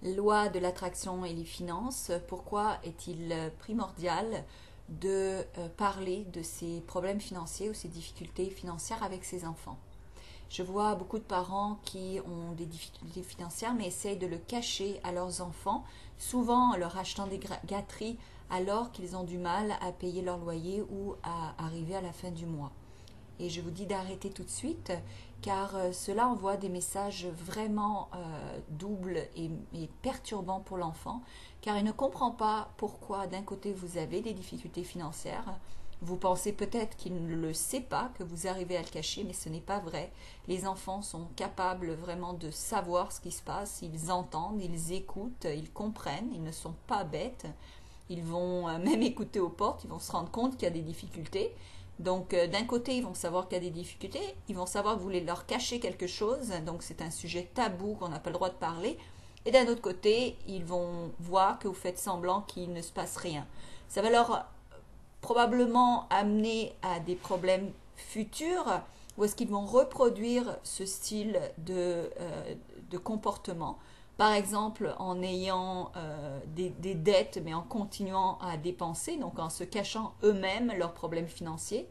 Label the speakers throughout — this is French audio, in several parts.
Speaker 1: Loi de l'attraction et les finances, pourquoi est-il primordial de parler de ces problèmes financiers ou ces difficultés financières avec ses enfants? Je vois beaucoup de parents qui ont des difficultés financières mais essayent de le cacher à leurs enfants, souvent en leur achetant des gâteries alors qu'ils ont du mal à payer leur loyer ou à arriver à la fin du mois. Et je vous dis d'arrêter tout de suite car cela envoie des messages vraiment doubles et perturbants pour l'enfant car il ne comprend pas pourquoi d'un côté vous avez des difficultés financières. Vous pensez peut-être qu'il ne le sait pas, que vous arrivez à le cacher, mais ce n'est pas vrai. Les enfants sont capables vraiment de savoir ce qui se passe, ils entendent, ils écoutent, ils comprennent, ils ne sont pas bêtes. Ils vont même écouter aux portes, ils vont se rendre compte qu'il y a des difficultés. Donc d'un côté, ils vont savoir qu'il y a des difficultés, ils vont savoir que vous voulez leur cacher quelque chose, donc c'est un sujet tabou qu'on n'a pas le droit de parler. Et d'un autre côté, ils vont voir que vous faites semblant qu'il ne se passe rien. Ça va leur probablement amener à des problèmes futurs où est-ce qu'ils vont reproduire ce style de comportement. Par exemple, en ayant des dettes, mais en continuant à dépenser, donc en se cachant eux-mêmes leurs problèmes financiers,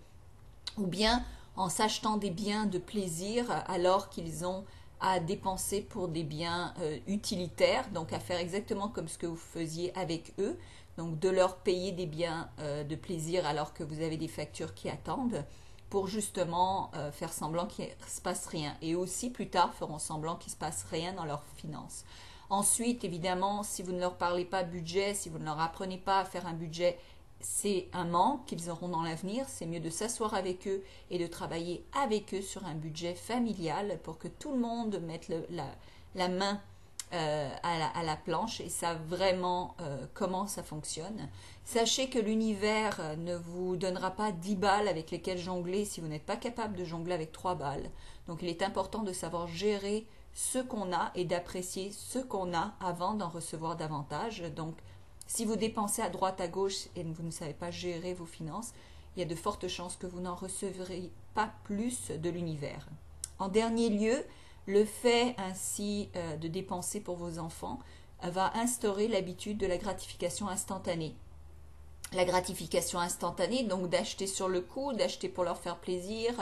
Speaker 1: ou bien en s'achetant des biens de plaisir alors qu'ils ont à dépenser pour des biens utilitaires, donc à faire exactement comme ce que vous faisiez avec eux, donc de leur payer des biens de plaisir alors que vous avez des factures qui attendent, pour justement faire semblant qu'il ne se passe rien. Et aussi, plus tard, feront semblant qu'il ne se passe rien dans leurs finances. Ensuite, évidemment, si vous ne leur parlez pas budget, si vous ne leur apprenez pas à faire un budget, c'est un manque qu'ils auront dans l'avenir. C'est mieux de s'asseoir avec eux et de travailler avec eux sur un budget familial pour que tout le monde mette la main à la planche et savent vraiment comment ça fonctionne. Sachez que l'univers ne vous donnera pas 10 balles avec lesquelles jongler si vous n'êtes pas capable de jongler avec 3 balles. Donc il est important de savoir gérer ce qu'on a et d'apprécier ce qu'on a avant d'en recevoir davantage. Donc si vous dépensez à droite à gauche et vous ne savez pas gérer vos finances, il y a de fortes chances que vous n'en recevrez pas plus de l'univers. En dernier lieu, le fait ainsi de dépenser pour vos enfants va instaurer l'habitude de la gratification instantanée. La gratification instantanée, donc d'acheter sur le coup, d'acheter pour leur faire plaisir,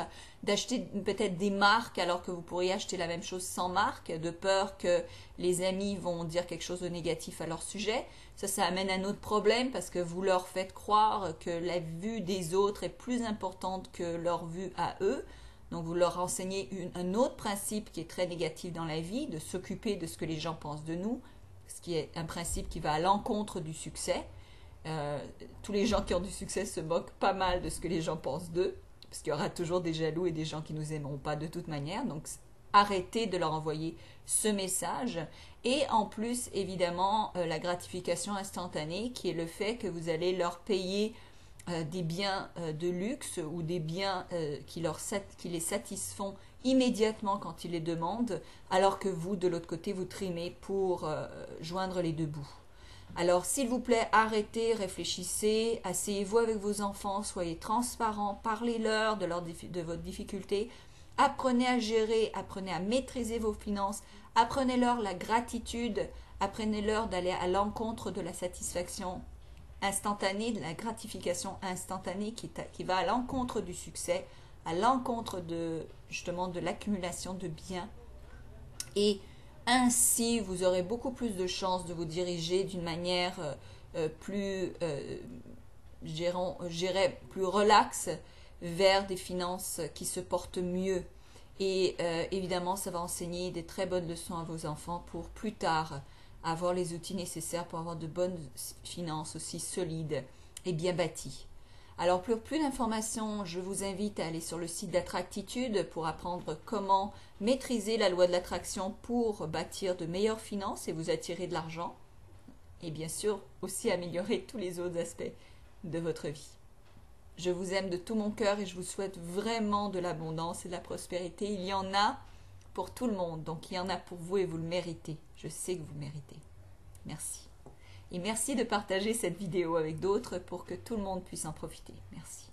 Speaker 1: d'acheter peut-être des marques alors que vous pourriez acheter la même chose sans marque, de peur que les amis vont dire quelque chose de négatif à leur sujet. Ça amène un autre problème parce que vous leur faites croire que la vue des autres est plus importante que leur vue à eux. Donc vous leur enseignez un autre principe qui est très négatif dans la vie, de s'occuper de ce que les gens pensent de nous, ce qui est un principe qui va à l'encontre du succès. Tous les gens qui ont du succès se moquent pas mal de ce que les gens pensent d'eux, parce qu'il y aura toujours des jaloux et des gens qui ne nous aimeront pas de toute manière. Donc arrêtez de leur envoyer ce message. Et en plus, évidemment, la gratification instantanée, qui est le fait que vous allez leur payer des biens de luxe ou des biens qui les satisfont immédiatement quand ils les demandent, alors que vous, de l'autre côté, vous trimez pour joindre les deux bouts. Alors, s'il vous plaît, arrêtez, réfléchissez, asseyez-vous avec vos enfants, soyez transparents, parlez-leur de votre difficulté, apprenez à gérer, apprenez à maîtriser vos finances, apprenez-leur la gratitude, apprenez-leur d'aller à l'encontre de la satisfaction instantanée, de la gratification instantanée qui va à l'encontre du succès, à l'encontre justement de l'accumulation de biens. Et ainsi, vous aurez beaucoup plus de chances de vous diriger d'une manière plus, plus relaxe vers des finances qui se portent mieux. Et évidemment, ça va enseigner des très bonnes leçons à vos enfants pour plus tard avoir les outils nécessaires pour avoir de bonnes finances aussi solides et bien bâties. Alors pour plus d'informations, je vous invite à aller sur le site d'Attractitude pour apprendre comment maîtriser la loi de l'attraction pour bâtir de meilleures finances et vous attirer de l'argent. Et bien sûr, aussi améliorer tous les autres aspects de votre vie. Je vous aime de tout mon cœur et je vous souhaite vraiment de l'abondance et de la prospérité. Il y en a pour tout le monde, donc il y en a pour vous et vous le méritez. Je sais que vous le méritez. Merci. Et merci de partager cette vidéo avec d'autres pour que tout le monde puisse en profiter. Merci.